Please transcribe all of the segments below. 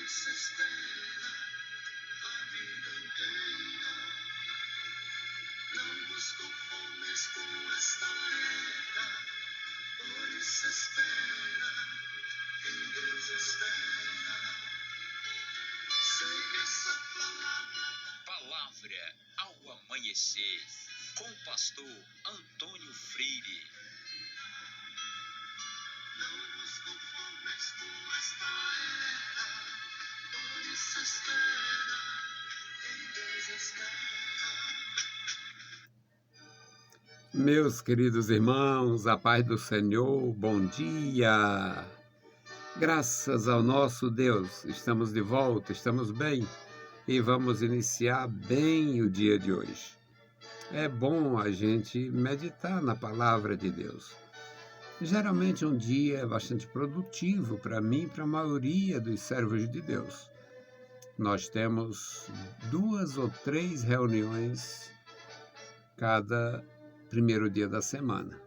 isso espera a vida inteira. Não vos conformes com esta era, por isso espera, em Deus espera. Sei que essa palavra ao amanhecer, com o pastor Antônio Freire. Não vos conformes com esta era, por isso espera, em Deus espera. Meus queridos irmãos, a paz do Senhor, bom dia! Graças ao nosso Deus, estamos de volta, estamos bem e vamos iniciar bem o dia de hoje. É bom a gente meditar na palavra de Deus. Geralmente um dia é bastante produtivo para mim e para a maioria dos servos de Deus. Nós temos 2 ou 3 reuniões cada primeiro dia da semana.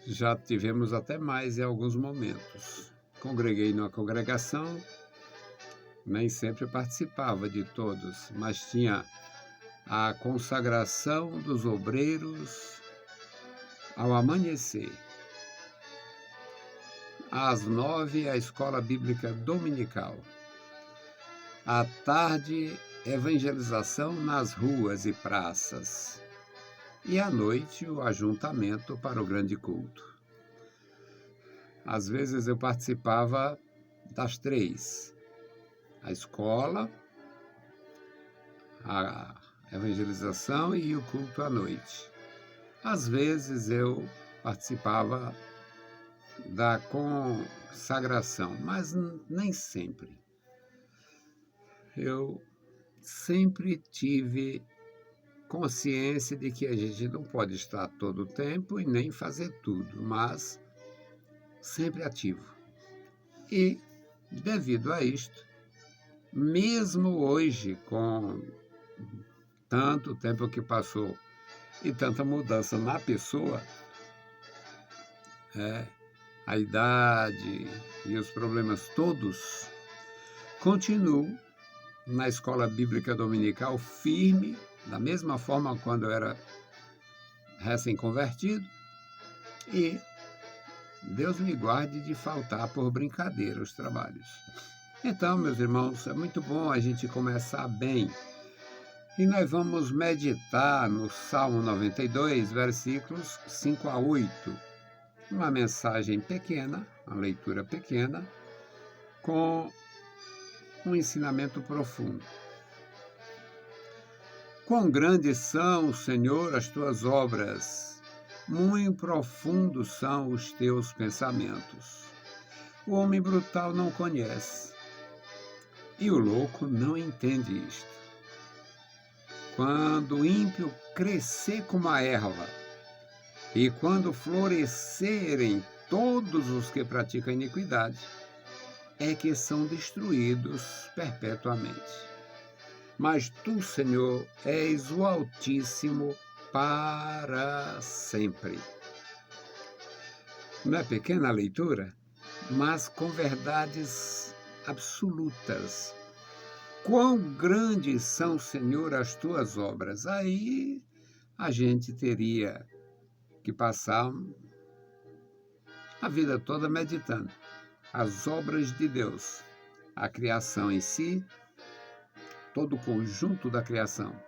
Já tivemos até mais em alguns momentos. Congreguei numa congregação, nem sempre participava de todos, mas tinha a consagração dos obreiros ao amanhecer. Às 9, a escola bíblica dominical. À tarde, evangelização nas ruas e praças. E à noite, o ajuntamento para o grande culto. Às vezes eu participava das 3. A escola, a evangelização e o culto à noite. Às vezes eu participava da consagração, mas nem sempre. Eu sempre tive consciência de que a gente não pode estar todo o tempo e nem fazer tudo, mas sempre ativo. E, devido a isto, mesmo hoje, com tanto tempo que passou e tanta mudança na pessoa, a idade e os problemas todos, continuo na escola bíblica dominical firme, da mesma forma quando eu era recém-convertido, e Deus me guarde de faltar por brincadeira os trabalhos. Então, meus irmãos, é muito bom a gente começar bem. E nós vamos meditar no Salmo 92, versículos 5 a 8. Uma mensagem pequena, uma leitura pequena, com um ensinamento profundo. Quão grandes são, Senhor, as tuas obras, muito profundos são os teus pensamentos. O homem brutal não conhece, e o louco não entende isto. Quando o ímpio crescer como a erva, e quando florescerem todos os que praticam iniquidade, é que são destruídos perpetuamente. Mas tu, Senhor, és o Altíssimo para sempre. Não é pequena a leitura, mas com verdades absolutas. Quão grandes são, Senhor, as tuas obras. Aí a gente teria que passar a vida toda meditando as obras de Deus, a criação em si, todo o conjunto da criação.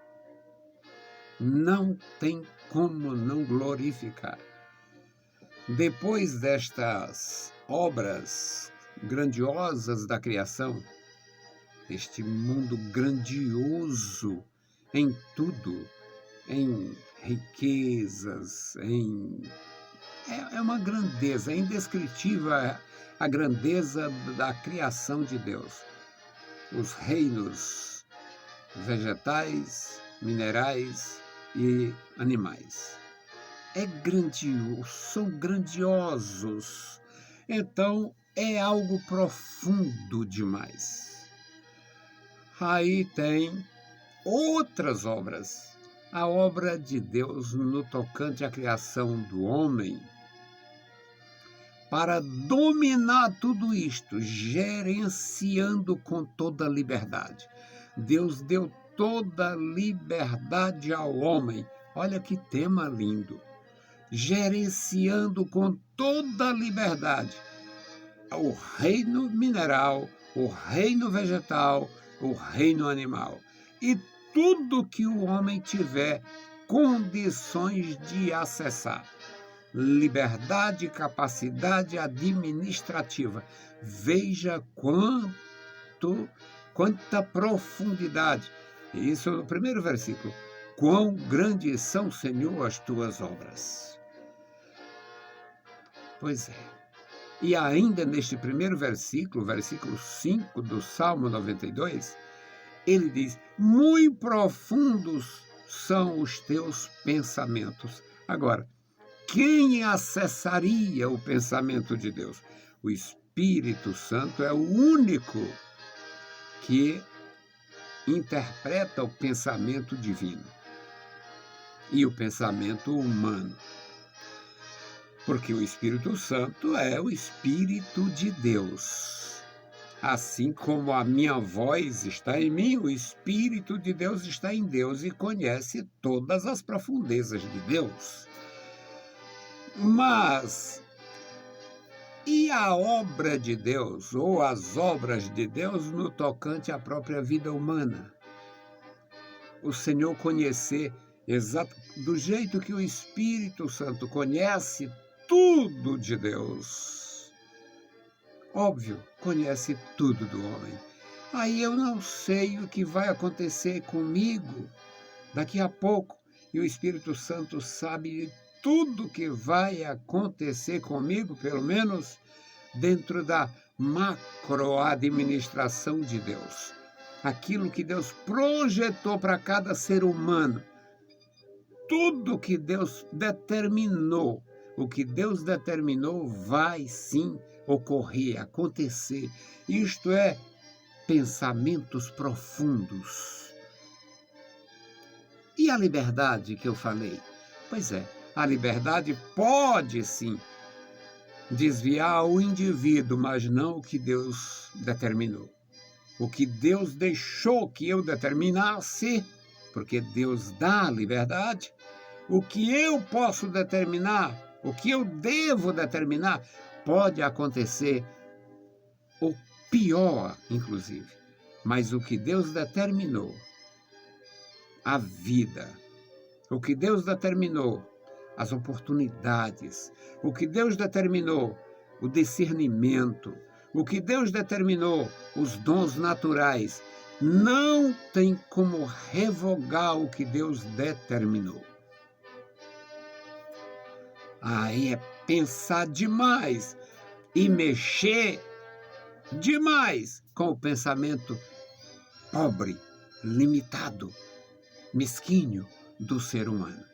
Não tem como não glorificar. Depois destas obras grandiosas da criação, este mundo grandioso em tudo, em riquezas, é uma grandeza, é indescritível a grandeza da criação de Deus. Os reinos vegetais, minerais e animais. São grandiosos. Então, é algo profundo demais. Aí tem outras obras. A obra de Deus no tocante à criação do homem para dominar tudo isto, gerenciando com toda liberdade. Deus deu toda liberdade ao homem. Olha que tema lindo. Gerenciando com toda liberdade o reino mineral, o reino vegetal, o reino animal. E tudo que o homem tiver condições de acessar. Liberdade e capacidade administrativa. Veja quanta profundidade. Isso no primeiro versículo. Quão grandes são, Senhor, as tuas obras. Pois é. E ainda neste primeiro versículo, versículo 5 do Salmo 92, ele diz: muito profundos são os teus pensamentos. Agora, quem acessaria o pensamento de Deus? O Espírito Santo é o único que interpreta o pensamento divino e o pensamento humano. Porque o Espírito Santo é o Espírito de Deus. Assim como a minha voz está em mim, o Espírito de Deus está em Deus e conhece todas as profundezas de Deus. Mas, e a obra de Deus, ou as obras de Deus no tocante à própria vida humana? O Senhor conhecer do jeito que o Espírito Santo conhece tudo de Deus. Óbvio, conhece tudo do homem. Aí eu não sei o que vai acontecer comigo daqui a pouco. E o Espírito Santo sabe tudo que vai acontecer comigo, pelo menos dentro da macroadministração de Deus. Aquilo que Deus projetou para cada ser humano. Tudo que Deus determinou. O que Deus determinou vai sim ocorrer, acontecer. Isto é, pensamentos profundos. E a liberdade que eu falei? Pois é, a liberdade pode sim desviar o indivíduo, mas não o que Deus determinou. O que Deus deixou que eu determinasse, porque Deus dá a liberdade, o que eu posso determinar, o que eu devo determinar, pode acontecer o pior, inclusive. Mas o que Deus determinou, a vida, o que Deus determinou, as oportunidades, o que Deus determinou, o discernimento, o que Deus determinou, os dons naturais, não tem como revogar o que Deus determinou. Aí é pensar demais e mexer demais com o pensamento pobre, limitado, mesquinho do ser humano.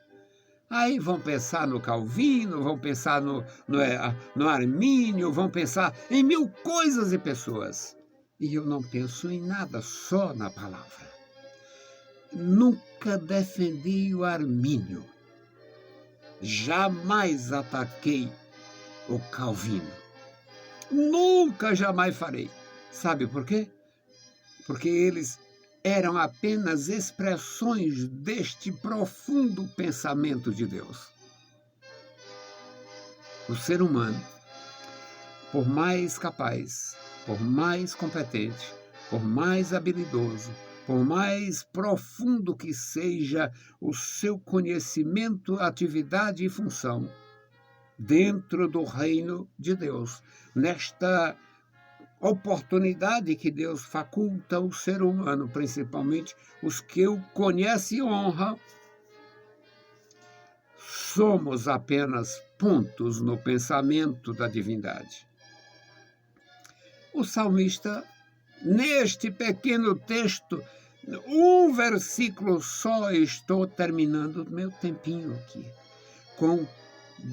Aí vão pensar no Calvino, vão pensar no Armínio, vão pensar em mil coisas e pessoas. E eu não penso em nada, só na palavra. Nunca defendi o Armínio. Jamais ataquei o Calvino. Nunca, jamais farei. Sabe por quê? Porque eles eram apenas expressões deste profundo pensamento de Deus. O ser humano, por mais capaz, por mais competente, por mais habilidoso, por mais profundo que seja o seu conhecimento, atividade e função, dentro do reino de Deus, nesta oportunidade que Deus faculta ao ser humano, principalmente os que o conhecem e honram, somos apenas pontos no pensamento da divindade. O salmista, neste pequeno texto, um versículo só, estou terminando o meu tempinho aqui. Quão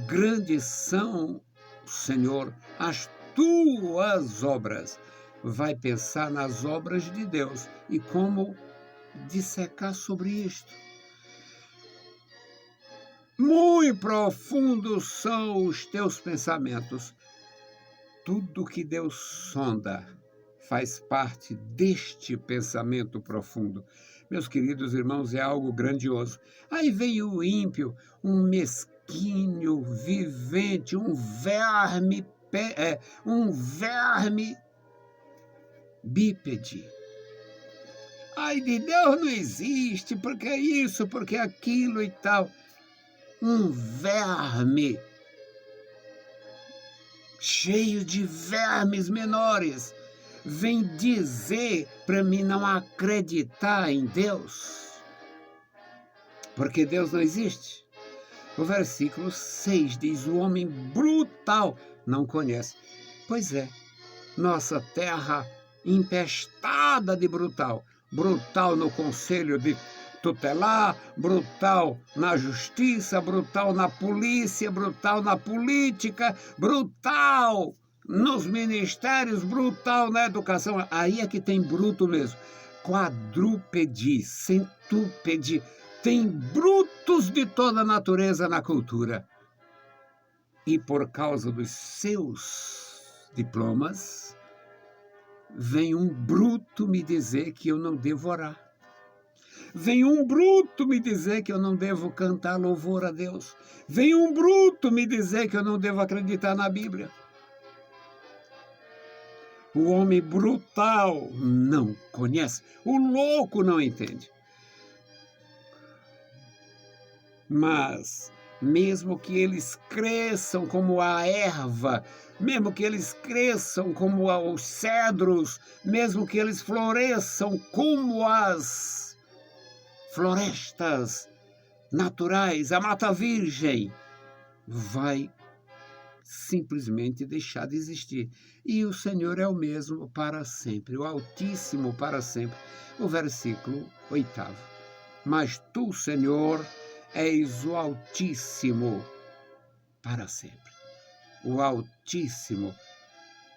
grandes são, Senhor, as tuas obras. Vai pensar nas obras de Deus e como dissecar sobre isto. Muito profundos são os teus pensamentos. Tudo que Deus sonda faz parte deste pensamento profundo. Meus queridos irmãos, é algo grandioso. Aí vem o ímpio, um mesquinho vivente, um verme bípede. Ai, de Deus não existe, porque é isso, porque é aquilo e tal. Um verme cheio de vermes menores, vem dizer para mim não acreditar em Deus, porque Deus não existe. O versículo 6 diz: o homem brutal não conhece. Pois é, nossa terra empestada de brutal. Brutal no conselho de tutelar, brutal na justiça, brutal na polícia, brutal na política, brutal nos ministérios, brutal na educação. Aí é que tem bruto mesmo. Quadrúpede, centúpede, tem brutos de toda natureza na cultura. E por causa dos seus diplomas, vem um bruto me dizer que eu não devo orar. Vem um bruto me dizer que eu não devo cantar louvor a Deus. Vem um bruto me dizer que eu não devo acreditar na Bíblia. O homem brutal não conhece. O louco não entende. Mas, mesmo que eles cresçam como a erva, mesmo que eles cresçam como os cedros, mesmo que eles floresçam como as florestas naturais, a mata virgem, vai simplesmente deixar de existir. E o Senhor é o mesmo para sempre, o Altíssimo para sempre. O versículo 8. Mas tu, Senhor, és o Altíssimo para sempre. O Altíssimo,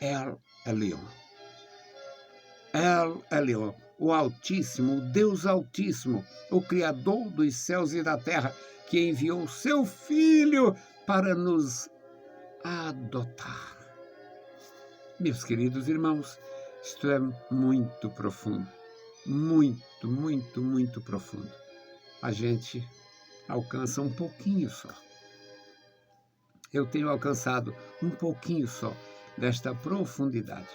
El Elyon. El Elyon. O Altíssimo, o Deus Altíssimo, o Criador dos céus e da terra, que enviou o seu Filho para nos adotar. Meus queridos irmãos, isto é muito profundo, muito, muito, muito profundo. A gente alcança um pouquinho só. Eu tenho alcançado um pouquinho só desta profundidade.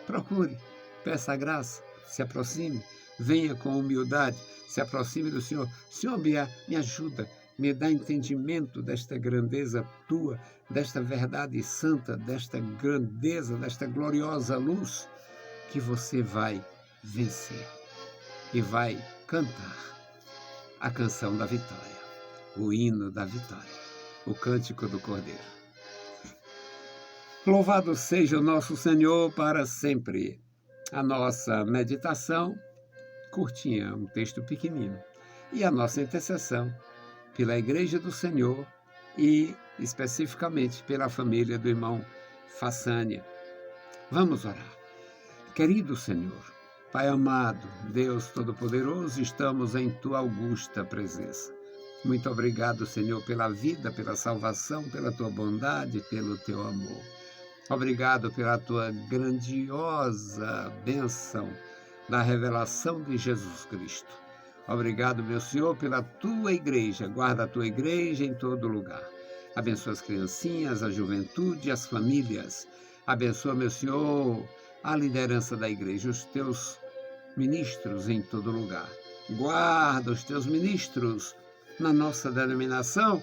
Procure, peça a graça, se aproxime, venha com humildade, se aproxime do Senhor. Senhor, me ajuda, me dá entendimento desta grandeza tua, desta verdade santa, desta grandeza, desta gloriosa luz que você vai vencer e vai cantar a canção da vitória, o hino da vitória, o cântico do Cordeiro. Louvado seja o nosso Senhor para sempre. A nossa meditação, curtinha, um texto pequenino, e a nossa intercessão pela Igreja do Senhor e especificamente pela família do irmão Façanha. Vamos orar. Querido Senhor, Pai amado, Deus Todo-Poderoso, estamos em Tua augusta presença. Muito obrigado, Senhor, pela vida, pela salvação, pela Tua bondade, pelo Teu amor. Obrigado pela Tua grandiosa bênção da revelação de Jesus Cristo. Obrigado, meu Senhor, pela Tua igreja. Guarda a Tua igreja em todo lugar. Abençoa as criancinhas, a juventude, as famílias. Abençoa, meu Senhor, a liderança da igreja, os Teus ministros em todo lugar. Guarda os Teus ministros na nossa denominação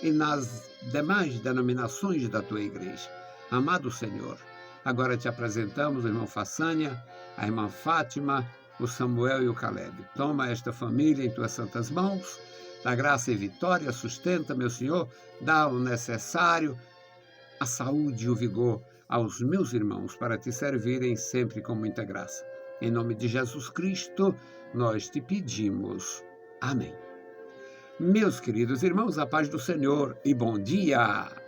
e nas demais denominações da Tua igreja. Amado Senhor, agora te apresentamos o irmão Façanha, a irmã Fátima, o Samuel e o Caleb. Toma esta família em Tuas santas mãos, dá graça e vitória, sustenta, meu Senhor, dá o necessário, a saúde e o vigor aos meus irmãos para te servirem sempre com muita graça. Em nome de Jesus Cristo, nós te pedimos. Amém. Meus queridos irmãos, a paz do Senhor e bom dia!